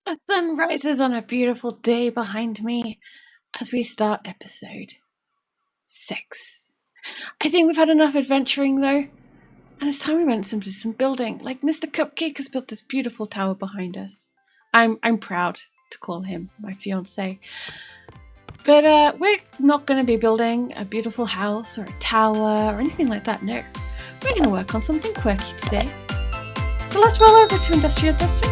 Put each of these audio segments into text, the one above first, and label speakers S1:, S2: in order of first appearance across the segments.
S1: The sun rises on a beautiful day behind me as we start episode 6. I think we've had enough adventuring though, and it's time we went into some building. Like Mr. Cupcake has built this beautiful tower behind us. I'm proud to call him my fiance. But we're not going to be building a beautiful house or a tower or anything like that, no. We're going to work on something quirky today. So let's roll over to industrial testing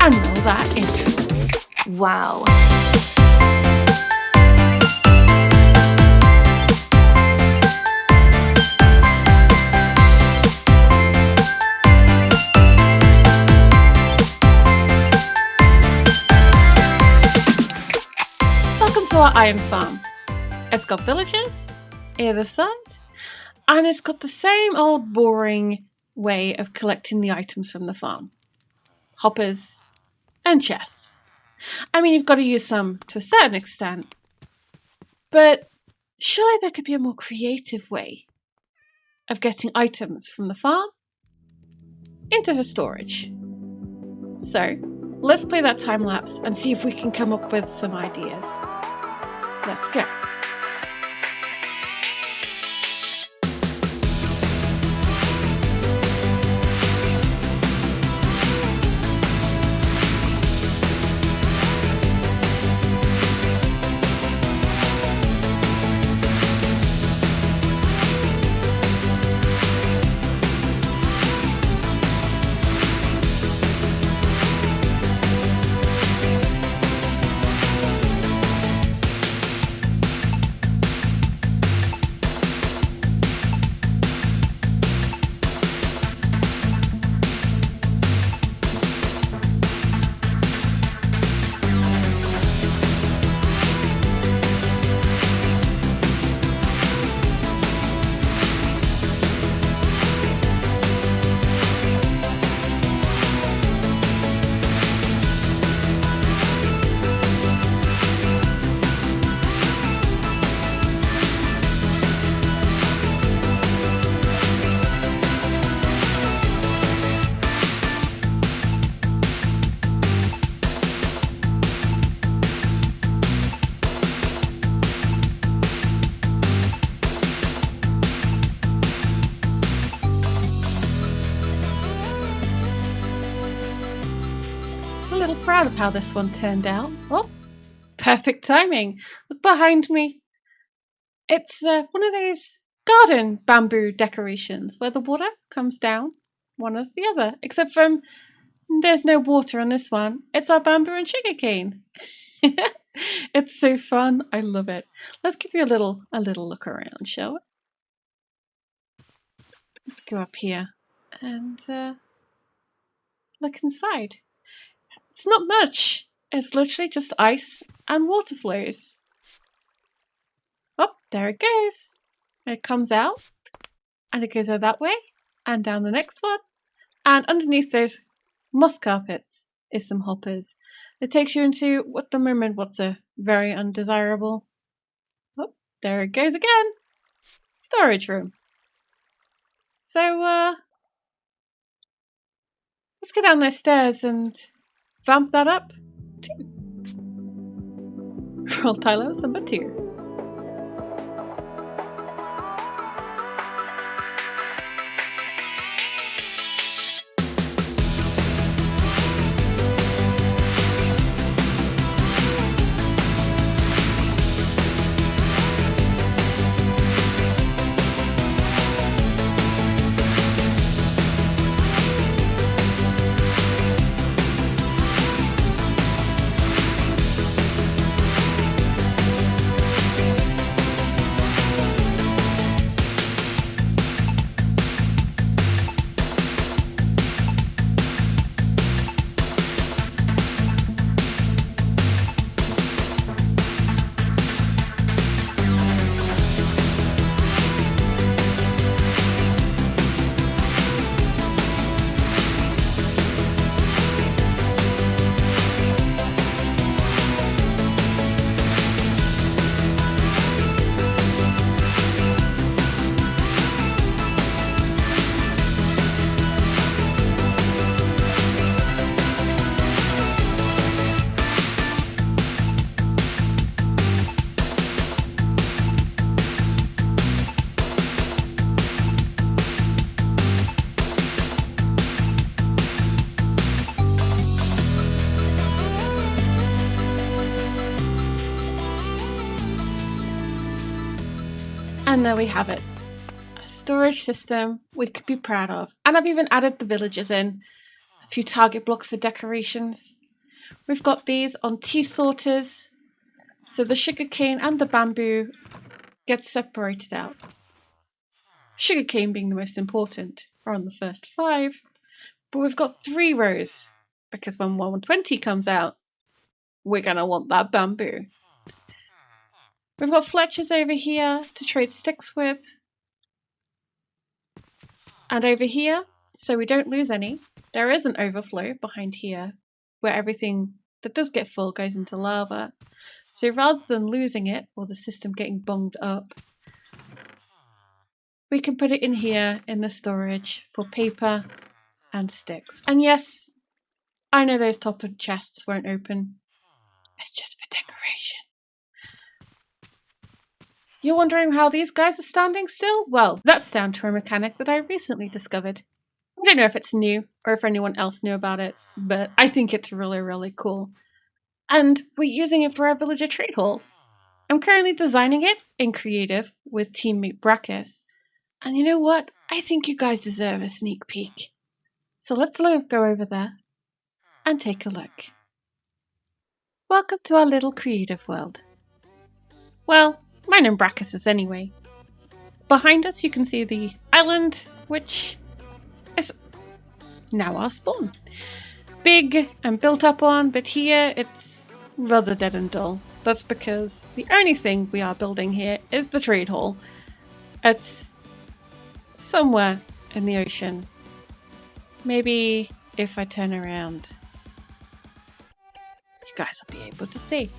S1: and roll that intro.
S2: Wow.
S1: Welcome to our iron farm. It's got villagers either side, and it's got the same old boring way of collecting the items from the farm. Hoppers and chests. I mean, you've got to use some to a certain extent, but surely there could be a more creative way of getting items from the farm into her storage. So, let's play that time lapse and see if we can come up with some ideas. Let's go. Proud of how this one turned out. Oh, perfect timing. Look behind me. It's one of these garden bamboo decorations where the water comes down one after the other. Except from there's no water on this one. It's our bamboo and sugarcane. It's so fun. I love it. Let's give you a little look around, shall we? Let's go up here and look inside. It's not much. It's literally just ice and water flows. Oh, there it goes. And it comes out. And it goes out that way. And down the next one. And underneath those moss carpets is some hoppers. It takes you into, at the moment, what's a very undesirable. Oh, there it goes again. Storage room. So, let's go down those stairs and vamp that up too. Roll Tyler number 2. And there we have it. A storage system we could be proud of. And I've even added the villagers in. A few target blocks for decorations. We've got these on tea sorters. So the sugarcane and the bamboo get separated out. Sugarcane being the most important, are on the first 5. But we've got 3 rows. Because when 120 comes out, we're going to want that bamboo. We've got fletchers over here to trade sticks with. And over here, so we don't lose any, there is an overflow behind here where everything that does get full goes into lava. So rather than losing it or the system getting bunged up, we can put it in here in the storage for paper and sticks. And yes, I know those top of chests won't open. It's just for decoration. You're wondering how these guys are standing still? Well, that's down to a mechanic that I recently discovered. I don't know if it's new or if anyone else knew about it, but I think it's really, really cool. And we're using it for our villager trade hall. I'm currently designing it in creative with teammate Brackus. And you know what? I think you guys deserve a sneak peek. So let's go over there and take a look. Welcome to our little creative world. Well, mine and Brackus's anyway. Behind us you can see the island, which is now our spawn. Big and built up on, but here it's rather dead and dull. That's because the only thing we are building here is the trade hall. It's somewhere in the ocean. Maybe if I turn around, you guys will be able to see.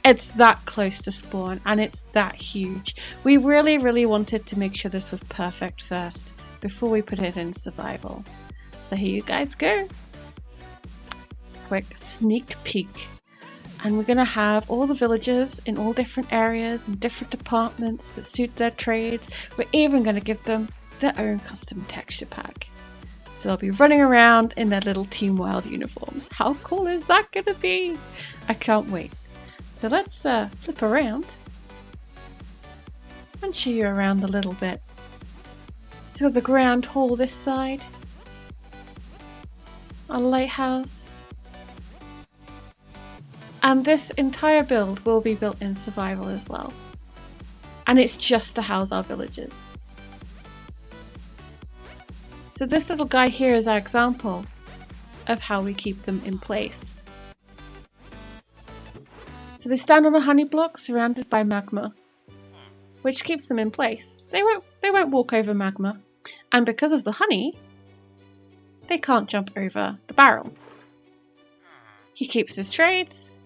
S1: It's that close to spawn and it's that huge. We really, really wanted to make sure this was perfect first before we put it in survival. So here you guys go. Quick sneak peek. And we're going to have all the villagers in all different areas and different departments that suit their trades. We're even going to give them their own custom texture pack. So they'll be running around in their little Team Wild uniforms. How cool is that going to be? I can't wait. So let's flip around and show you around a little bit. So the grand hall this side, a lighthouse, and this entire build will be built in survival as well. And it's just to house our villagers. So this little guy here is our example of how we keep them in place. So they stand on a honey block surrounded by magma, which keeps them in place. They won't walk over magma. And because of the honey, they can't jump over the barrel. He keeps his trades.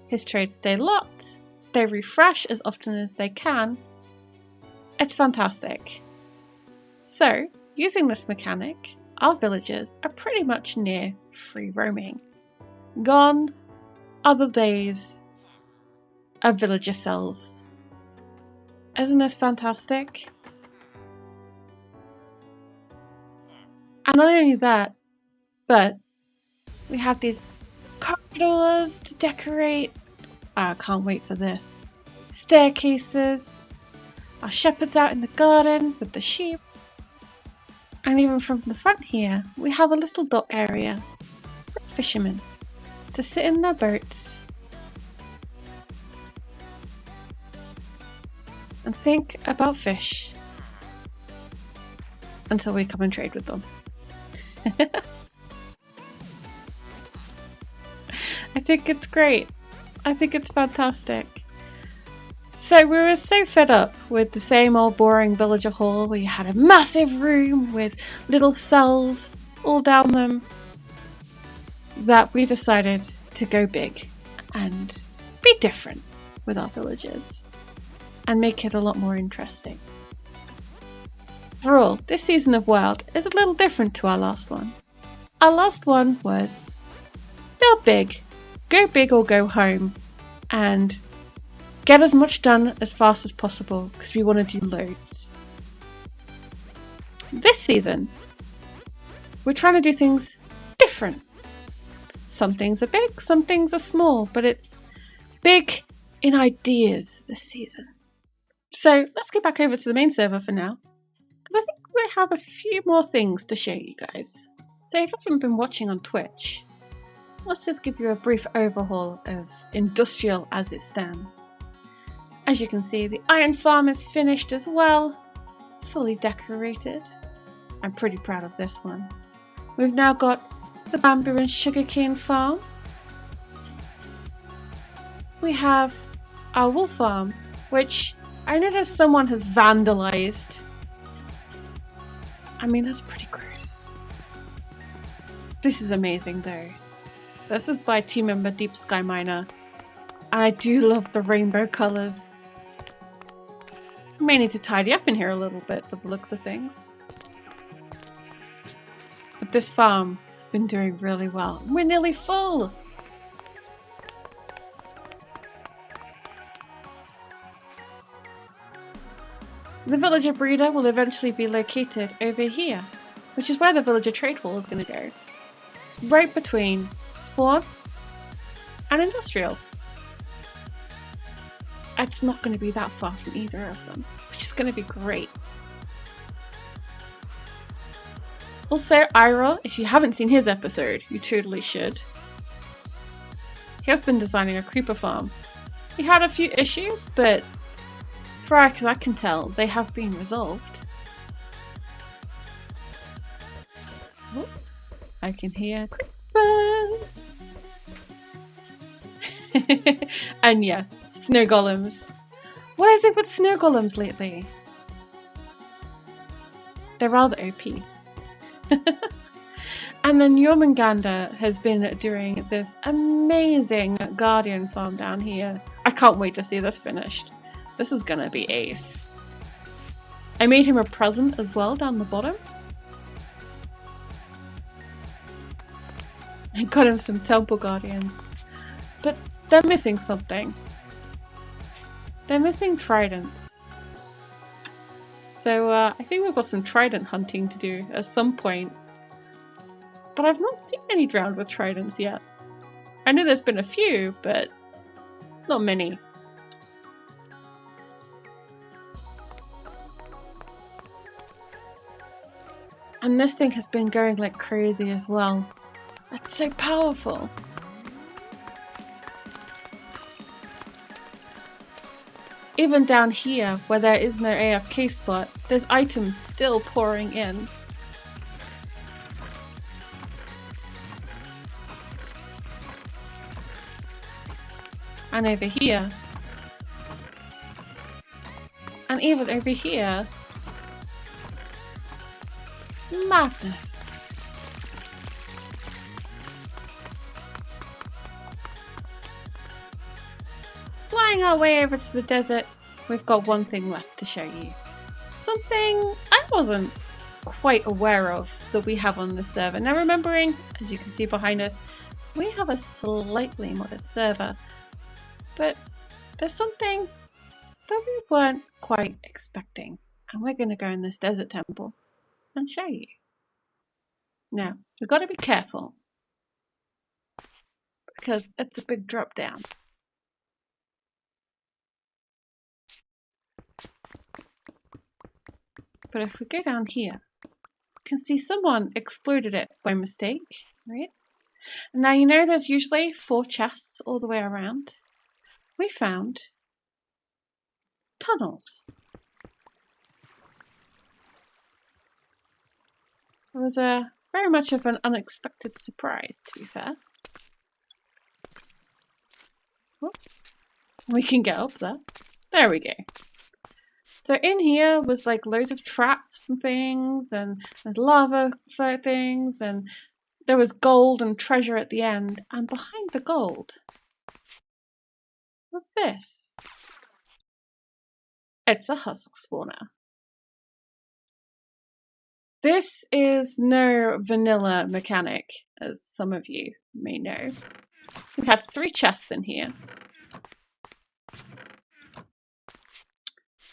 S1: His trades stay locked. They refresh as often as they can. It's fantastic. So, using this mechanic, our villagers are pretty much near free roaming. Gone are the days of villager cells. Isn't this fantastic? And not only that, but we have these corridors to decorate. I can't wait for this. Staircases. Our shepherds out in the garden with the sheep. And even from the front here, we have a little dock area for fishermen to sit in their boats and think about fish until we come and trade with them. I think it's great. I think it's fantastic. So we were so fed up with the same old boring villager hall where you had a massive room with little cells all down them that we decided to go big and be different with our villagers and make it a lot more interesting. After all, this season of Wild is a little different to our last one. Our last one was build big, go big or go home, and get as much done as fast as possible because we want to do loads. This season, we're trying to do things different. Some things are big, some things are small, but it's big in ideas this season. So let's get back over to the main server for now, because I think we have a few more things to show you guys. So if you haven't been watching on Twitch, let's just give you a brief overhaul of Industrial as it stands. As you can see, the iron farm is finished as well, fully decorated. I'm pretty proud of this one. We've now got the bamboo and sugarcane farm. We have our wool farm, which I noticed someone has vandalized. I mean, that's pretty gross. This is amazing though. This is by team member Deep Sky Miner. And I do love the rainbow colours. May need to tidy up in here a little bit for the looks of things. But this farm has been doing really well. We're nearly full! The villager breeder will eventually be located over here, which is where the villager trade hall is going to go. It's right between spawn and industrial. It's not going to be that far from either of them, which is going to be great. Also, Ira, if you haven't seen his episode, you totally should. He has been designing a creeper farm. He had a few issues, but as far as I can tell, they have been resolved. Oh, I can hear creepers! And yes, snow golems. What is it with snow golems lately? They're rather OP. And then Jormungandr has been doing this amazing guardian farm down here. I can't wait to see this finished. This is gonna be ace. I made him a present as well down the bottom. I got him some temple guardians. But they're missing something. They're missing tridents. So I think we've got some trident hunting to do at some point. But I've not seen any drowned with tridents yet. I know there's been a few, but not many. And this thing has been going like crazy as well. It's so powerful. Even down here, where there is no AFK spot, there's items still pouring in. And over here. And even over here. It's madness. Flying our way over to the desert, we've got one thing left to show you. Something I wasn't quite aware of that we have on this server. Now remembering, as you can see behind us, we have a slightly modded server, but there's something that we weren't quite expecting, and we're going to go in this desert temple and show you. Now, we've got to be careful because it's a big drop down. But if we go down here, you can see someone exploded it by mistake, right? Now you know there's usually 4 chests all the way around. We found tunnels. It was very much of an unexpected surprise, to be fair. Whoops. We can get up there. There we go. So in here was like loads of traps and things, and there's lava things, and there was gold and treasure at the end. And behind the gold, what's this? It's a husk spawner. This is no vanilla mechanic, as some of you may know. We have 3 chests in here.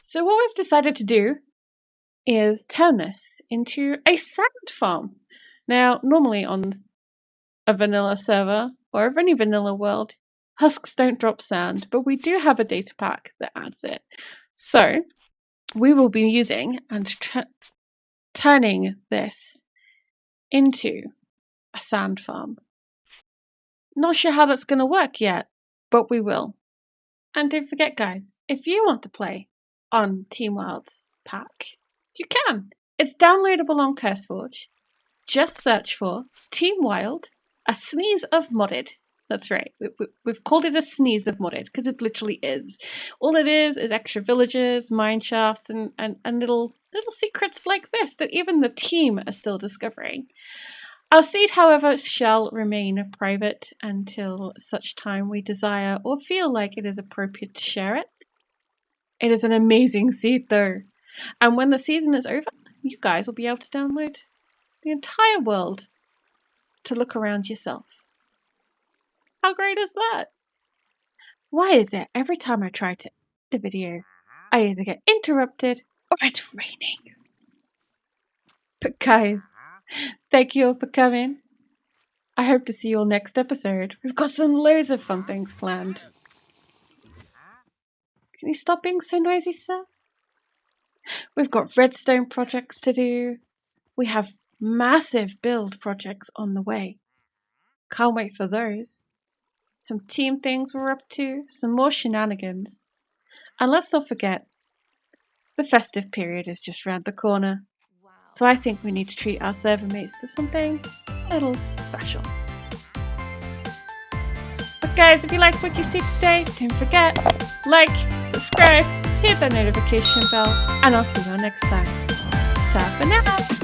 S1: So what we've decided to do is turn this into a sand farm. Now, normally on a vanilla server, or of any vanilla world, husks don't drop sand, but we do have a data pack that adds it. So, we will be using and turning this into a sand farm. Not sure how that's going to work yet, but we will. And don't forget, guys, if you want to play on Team Wild's pack, you can. It's downloadable on CurseForge. Just search for Team Wild, a sneeze of modded. That's right. We've called it a sneeze of modded because it literally is. All it is extra villages, mine shafts, and little secrets like this that even the team are still discovering. Our seed, however, shall remain private until such time we desire or feel like it is appropriate to share it. It is an amazing seed, though. And when the season is over, you guys will be able to download the entire world to look around yourself. How great is that? Why is it every time I try to edit a video, I either get interrupted or it's raining? But guys, thank you all for coming. I hope to see you all next episode. We've got some loads of fun things planned. Can you stop being so noisy, sir? We've got redstone projects to do. We have massive build projects on the way. Can't wait for those. Some team things we're up to, some more shenanigans. And let's not forget, the festive period is just round the corner. So I think we need to treat our server mates to something a little special. But guys, if you like what you see today, don't forget, like, subscribe, hit that notification bell, and I'll see you all next time. Ta for now!